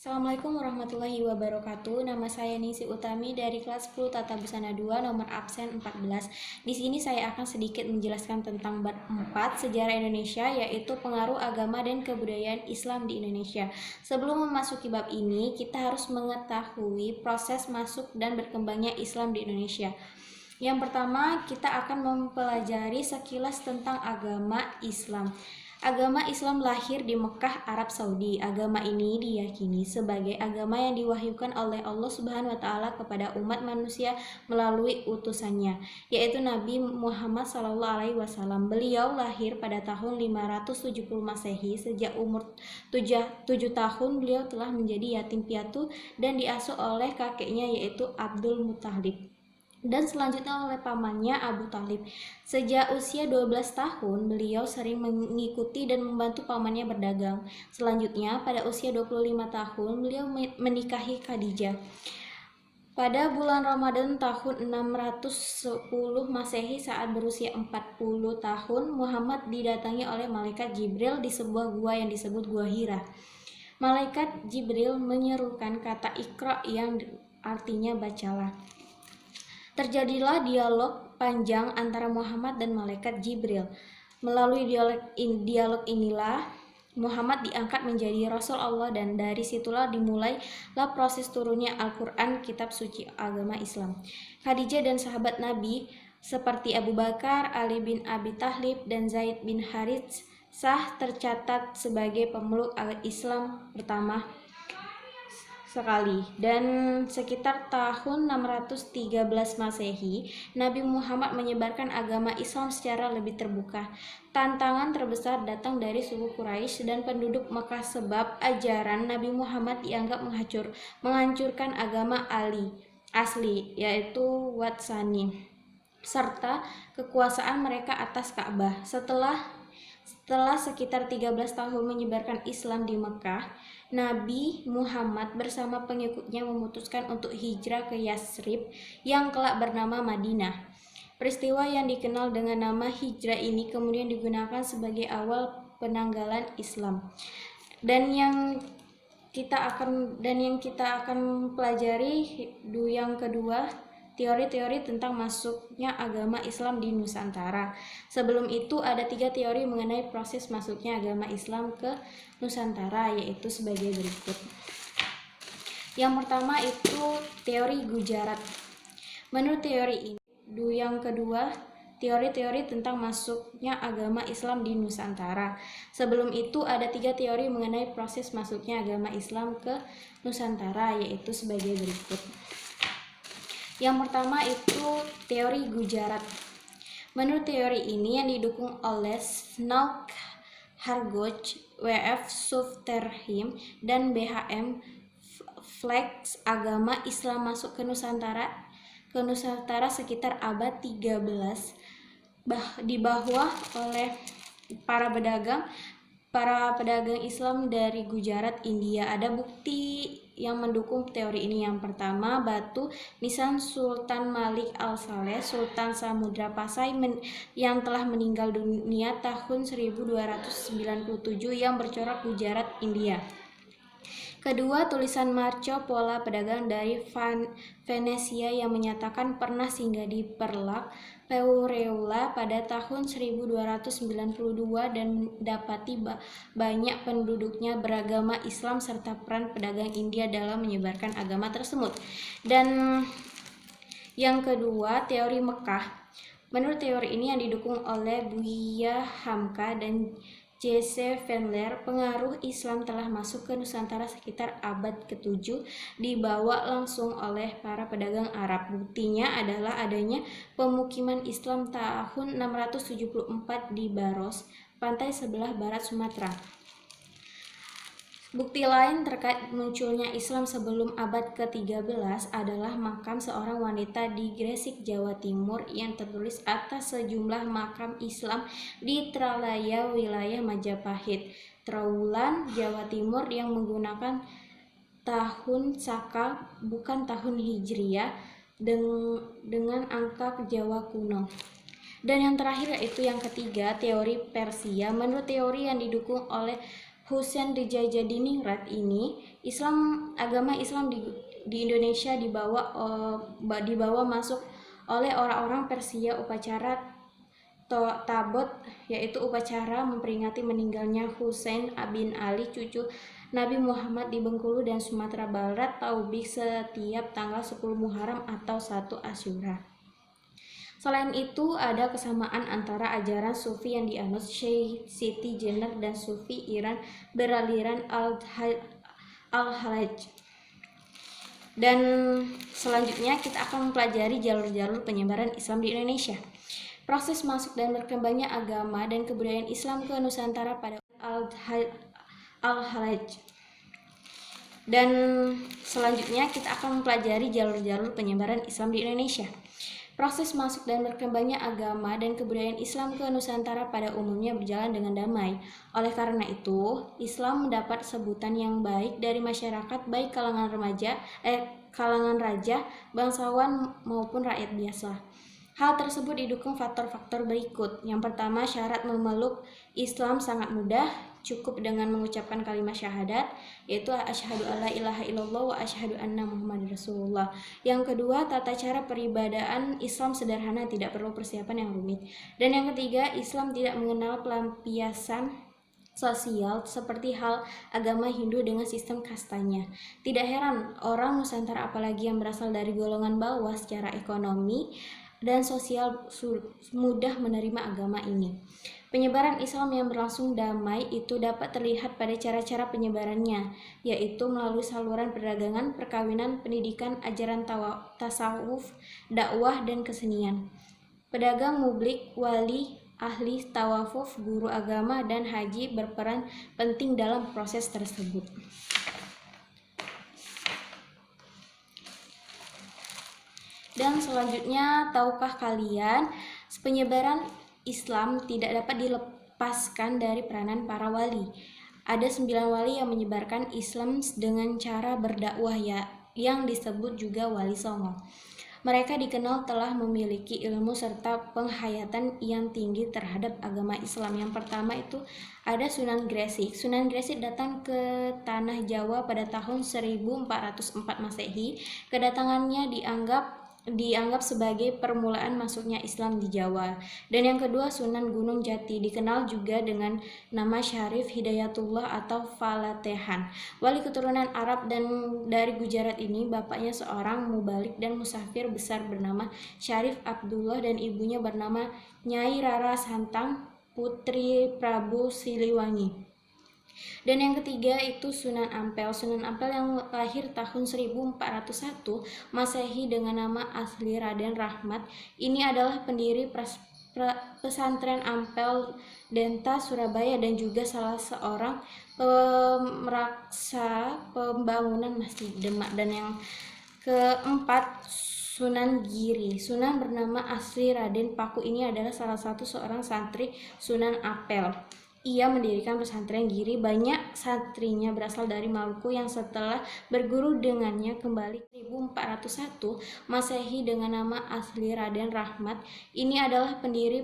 Assalamualaikum warahmatullahi wabarakatuh. Nama saya Ningsih Utami dari kelas 10 Tata Busana 2 nomor absen 14. Di sini saya akan sedikit menjelaskan tentang bab 4 sejarah Indonesia, yaitu pengaruh agama dan kebudayaan Islam di Indonesia. Sebelum memasuki bab ini, kita harus mengetahui proses masuk dan berkembangnya Islam di Indonesia. Yang pertama, kita akan mempelajari sekilas tentang agama Islam. Agama Islam lahir di Mekah, Arab Saudi. Agama ini diyakini sebagai agama yang diwahyukan oleh Allah Subhanahu wa taala kepada umat manusia melalui utusannya, yaitu Nabi Muhammad SAW. Beliau lahir pada tahun 570 Masehi. Sejak umur 7 tahun beliau telah menjadi yatim piatu dan diasuh oleh kakeknya, yaitu Abdul Muthalib, dan selanjutnya oleh pamannya Abu Thalib. Sejak usia 12 tahun, beliau sering mengikuti dan membantu pamannya berdagang. Selanjutnya, pada usia 25 tahun, beliau menikahi Khadijah. Pada bulan Ramadan tahun 610 Masehi, saat berusia 40 tahun, Muhammad didatangi oleh malaikat Jibril di sebuah gua yang disebut Gua Hira. Malaikat Jibril menyerukan kata Iqra yang artinya bacalah. Terjadilah dialog panjang antara Muhammad dan malaikat Jibril. Melalui dialog inilah Muhammad diangkat menjadi Rasul Allah, dan dari situlah dimulailah proses turunnya Al-Quran, kitab suci agama Islam. Khadijah dan sahabat Nabi seperti Abu Bakar, Ali bin Abi Thalib, dan Zaid bin Haritsah tercatat sebagai pemeluk Islam pertama sekali. Dan sekitar tahun 613 Masehi, Nabi Muhammad menyebarkan agama Islam secara lebih terbuka. Tantangan terbesar datang dari suku Quraisy dan penduduk Mekah, sebab ajaran Nabi Muhammad dianggap menghancurkan agama asli, yaitu Watsani, serta kekuasaan mereka atas Ka'bah. Setelah sekitar 13 tahun menyebarkan Islam di Mekah, Nabi Muhammad bersama pengikutnya memutuskan untuk hijrah ke Yasrib yang kelak bernama Madinah. Peristiwa yang dikenal dengan nama hijrah ini kemudian digunakan sebagai awal penanggalan Islam. Dan yang kita akan pelajari yang kedua, teori-teori tentang masuknya agama Islam di Nusantara. Sebelum itu ada 3 teori mengenai proses masuknya agama Islam ke Nusantara, yaitu sebagai berikut. Yang pertama itu teori Gujarat. Menurut teori ini, yang kedua, teori-teori tentang masuknya agama Islam di Nusantara. Sebelum itu ada 3 teori mengenai proses masuknya agama Islam ke Nusantara, yaitu sebagai berikut. Yang pertama itu teori Gujarat. Menurut teori ini yang didukung oleh Snouk Hargoj, W.F. Sufterhim, dan B.H.M. Flex, agama Islam masuk ke Nusantara sekitar abad 13 dibawa oleh para pedagang Islam dari Gujarat, India. Ada bukti yang mendukung teori ini. Yang pertama, batu nisan Sultan Malik Al-Saleh, Sultan Samudra Pasai yang telah meninggal dunia tahun 1297 yang bercorak Gujarat, India. Kedua, tulisan Marco Pola, pedagang dari Venesia, yang menyatakan pernah singgah di Perlak, Peureula pada tahun 1292 dan mendapati banyak penduduknya beragama Islam serta peran pedagang India dalam menyebarkan agama tersebut. Dan yang kedua, teori Mekah. Menurut teori ini yang didukung oleh Buya Hamka dan J.C. Vendler, pengaruh Islam telah masuk ke Nusantara sekitar abad ke-7, dibawa langsung oleh para pedagang Arab. Buktinya adalah adanya pemukiman Islam tahun 674 di Baros, pantai sebelah barat Sumatera. Bukti lain terkait munculnya Islam sebelum abad ke-13 adalah makam seorang wanita di Gresik, Jawa Timur, yang tertulis atas sejumlah makam Islam di Tralaya, wilayah Majapahit, Trowulan, Jawa Timur, yang menggunakan tahun Saka bukan tahun Hijriyah dengan angka Jawa kuno. Dan yang terakhir yaitu yang ketiga, teori Persia. Menurut teori yang didukung oleh Husain Reza Diningrat ini, agama Islam di Indonesia dibawa masuk oleh orang-orang Persia upacara Tabot, yaitu upacara memperingati meninggalnya Husain bin Ali, cucu Nabi Muhammad di Bengkulu dan Sumatera Barat, Taubik, setiap tanggal 10 Muharram atau 1 Asyura. Selain itu, ada kesamaan antara ajaran Sufi yang dianut Syekh Siti Jenar dan Sufi Iran beraliran Al-Halaj. Dan selanjutnya kita akan mempelajari jalur-jalur penyebaran Islam di Indonesia. Proses masuk dan berkembangnya agama dan kebudayaan Islam ke Nusantara pada Al-Halaj. Dan selanjutnya kita akan mempelajari jalur-jalur penyebaran Islam di Indonesia. Proses masuk dan berkembangnya agama dan kebudayaan Islam ke Nusantara pada umumnya berjalan dengan damai. Oleh karena itu, Islam mendapat sebutan yang baik dari masyarakat, baik kalangan raja, bangsawan maupun rakyat biasa. Hal tersebut didukung faktor-faktor berikut. Yang pertama, syarat memeluk Islam sangat mudah, cukup dengan mengucapkan kalimat syahadat, yaitu asyhadu alla ilaha illallah wa asyhadu anna muhammadar rasulullah. Yang kedua, tata cara peribadaan Islam sederhana, tidak perlu persiapan yang rumit. Dan yang ketiga, Islam tidak mengenal pelampiasan sosial seperti hal agama Hindu dengan sistem kastanya. Tidak heran orang Nusantara, apalagi yang berasal dari golongan bawah secara ekonomi dan sosial, mudah menerima agama ini. Penyebaran Islam yang berlangsung damai itu dapat terlihat pada cara-cara penyebarannya, yaitu melalui saluran perdagangan, perkawinan, pendidikan, ajaran tasawuf, dakwah, dan kesenian. Pedagang, mublik, wali, ahli tawafuf, guru agama, dan haji berperan penting dalam proses tersebut. Dan selanjutnya, tahukah kalian penyebaran Islam tidak dapat dilepaskan dari peranan para wali? Ada 9 wali yang menyebarkan Islam dengan cara berdakwah, yang disebut juga wali songo. Mereka dikenal telah memiliki ilmu serta penghayatan yang tinggi terhadap agama Islam. Yang pertama itu ada Sunan Gresik. Sunan Gresik datang ke tanah Jawa pada tahun 1404 Masehi. Kedatangannya dianggap sebagai permulaan masuknya Islam di Jawa. Dan yang kedua, Sunan Gunung Jati, dikenal juga dengan nama Syarif Hidayatullah atau Falatehan. Wali keturunan Arab dan dari Gujarat ini, bapaknya seorang mubalik dan musafir besar bernama Syarif Abdullah dan ibunya bernama Nyai Rara Santang, putri Prabu Siliwangi. Dan yang ketiga itu Sunan Ampel. Sunan Ampel yang lahir tahun 1401 Masehi dengan nama asli Raden Rahmat. Ini adalah pendiri pesantren Ampel Denta Surabaya dan juga salah seorang pemeraksa pembangunan Masjid Demak. Dan yang keempat, Sunan Giri. Sunan bernama asli Raden Paku ini adalah salah satu seorang santri Sunan Ampel. Ia mendirikan pesantren Giri. Banyak santrinya berasal dari Maluku yang setelah berguru dengannya kembali 1401 Masehi dengan nama asli Raden Rahmat. Ini adalah pendiri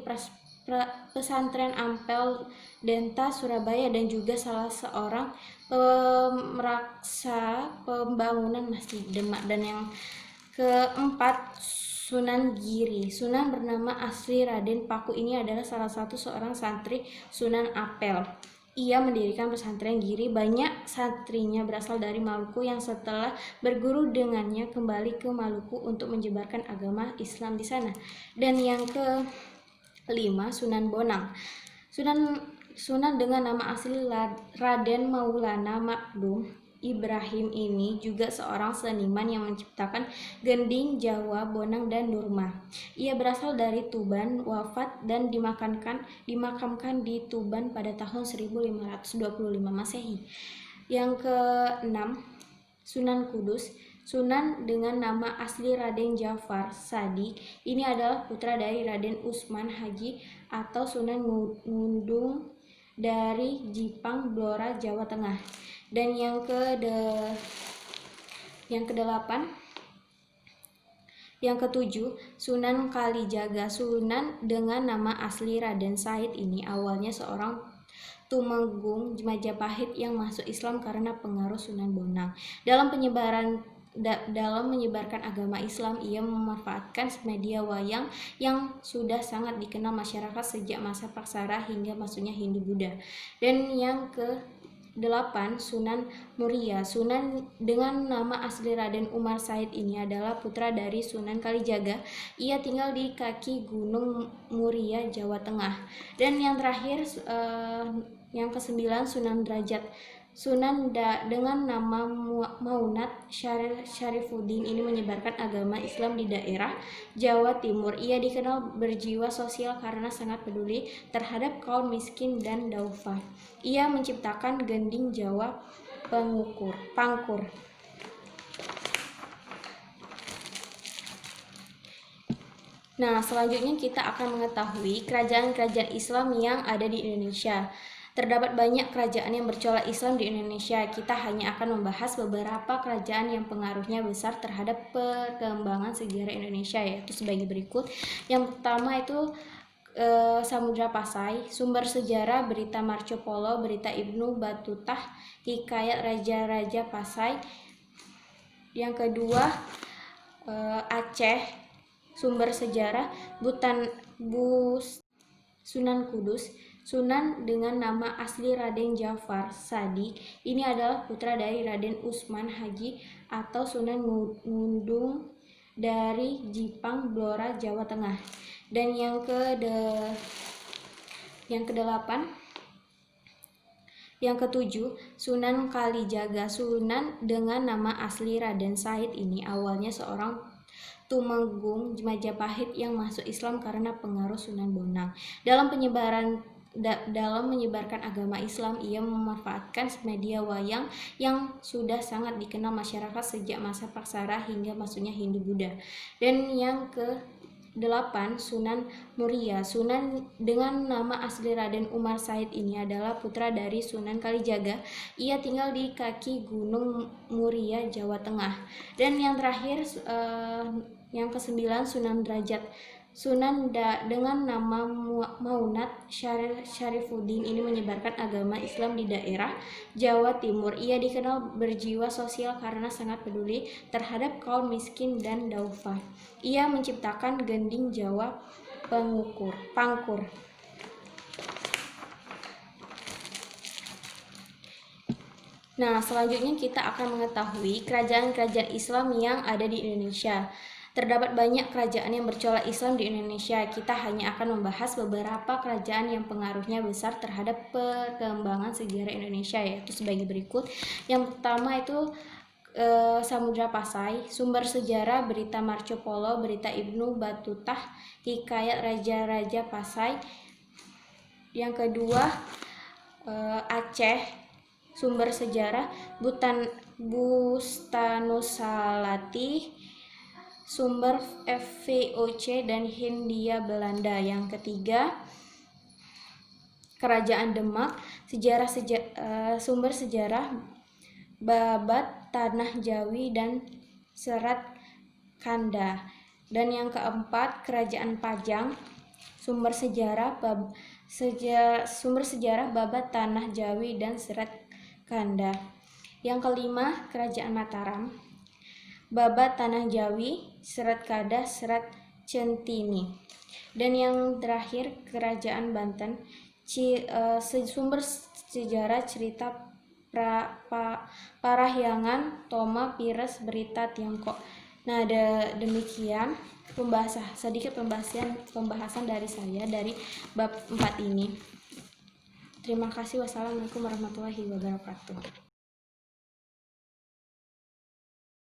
pesantren Ampel Denta Surabaya dan juga salah seorang pemeraksa pembangunan Masjid Demak. Dan yang keempat, Sunan Giri. Sunan bernama asli Raden Paku ini adalah salah satu seorang santri Sunan Ampel. Ia mendirikan pesantren Giri. Banyak santrinya berasal dari Maluku yang setelah berguru dengannya kembali ke Maluku untuk menyebarkan agama Islam di sana. Dan yang kelima, Sunan Bonang. Sunan dengan nama asli Raden Maulana Makdum Ibrahim ini juga seorang seniman yang menciptakan gending, Jawa, Bonang, dan Nurma. Ia berasal dari Tuban, wafat dan dimakamkan di Tuban pada tahun 1525 Masehi. Yang keenam, Sunan Kudus. Sunan dengan nama asli Raden Jafar Sadiq ini adalah putra dari Raden Usman Haji atau Sunan Ngundung dari Jipang, Blora, Jawa Tengah. Dan yang ketujuh, Sunan Kalijaga. Sunan dengan nama asli Raden Said ini awalnya seorang Tumenggung Majapahit yang masuk Islam karena pengaruh Sunan Bonang. Dalam menyebarkan agama Islam, ia memanfaatkan media wayang yang sudah sangat dikenal masyarakat sejak masa Praksara hingga masuknya Hindu-Buddha. Dan yang ke-8, Sunan Muria. Sunan dengan nama asli Raden Umar Said ini adalah putra dari Sunan Kalijaga. Ia tinggal di kaki Gunung Muria, Jawa Tengah. Dan yang terakhir, yang ke-9, Sunan Derajat. Sunan dengan nama Maunat Syarifuddin ini menyebarkan agama Islam di daerah Jawa Timur. Ia dikenal berjiwa sosial karena sangat peduli terhadap kaum miskin dan duafa. Ia menciptakan gending Jawa Pangkur. Nah, selanjutnya kita akan mengetahui kerajaan-kerajaan Islam yang ada di Indonesia. Terdapat banyak kerajaan yang bercorak Islam di Indonesia. Kita hanya akan membahas beberapa kerajaan yang pengaruhnya besar terhadap perkembangan sejarah Indonesia, yaitu sebagai berikut. Yang pertama itu Samudra Pasai. Sumber sejarah Berita Marco Polo, Berita Ibnu Batutah, Hikayat Raja-Raja Pasai. Yang kedua Aceh. Sumber sejarah Sunan Kudus. Sunan dengan nama asli Raden Jafar Sadiq ini adalah putra dari Raden Usman Haji atau Sunan Ngundung dari Jipang, Blora, Jawa Tengah. Dan yang ke-7, Sunan Kalijaga. Sunan dengan nama asli Raden Said ini awalnya seorang Tumenggung Majapahit yang masuk Islam karena pengaruh Sunan Bonang. Dalam menyebarkan agama Islam, ia memanfaatkan media wayang yang sudah sangat dikenal masyarakat sejak masa Praksara hingga masuknya Hindu-Buddha. Dan yang ke-8, Sunan Muria. Sunan dengan nama asli Raden Umar Said ini adalah putra dari Sunan Kalijaga. Ia tinggal di kaki Gunung Muria, Jawa Tengah. Dan yang terakhir, yang ke-9, Sunan Derajat. Sunan dengan nama Maunat Syarifuddin ini menyebarkan agama Islam di daerah Jawa Timur. Ia dikenal berjiwa sosial karena sangat peduli terhadap kaum miskin dan duafa. Ia menciptakan gending Jawa Pangkur. Nah, selanjutnya kita akan mengetahui kerajaan-kerajaan Islam yang ada di Indonesia. Terdapat banyak kerajaan yang bercorak Islam di Indonesia. Kita hanya akan membahas beberapa kerajaan yang pengaruhnya besar terhadap perkembangan sejarah Indonesia, yaitu sebagai berikut. Yang pertama itu Samudra Pasai. Sumber sejarah Berita Marco Polo, Berita Ibnu Batutah, Hikayat Raja-Raja Pasai. Yang kedua Aceh. Sumber sejarah Bustanusalati. Sumber VOC dan Hindia Belanda. Yang ketiga Kerajaan Demak. Sumber sejarah Babat, Tanah Jawi, dan Serat Kanda. Dan yang keempat Kerajaan Pajang. Sumber sejarah Babat, Tanah Jawi, dan Serat Kanda. Yang kelima Kerajaan Mataram. Babat, Tanah Jawi, Serat Kanda, Serat Centini. Dan yang terakhir Kerajaan Banten. Sumber sejarah Cerita Parahyangan, Toma, Pires, Berita Tiongkok. Nah, demikian sedikit pembahasan dari saya dari bab 4 ini. Terima kasih. Wassalamualaikum warahmatullahi wabarakatuh.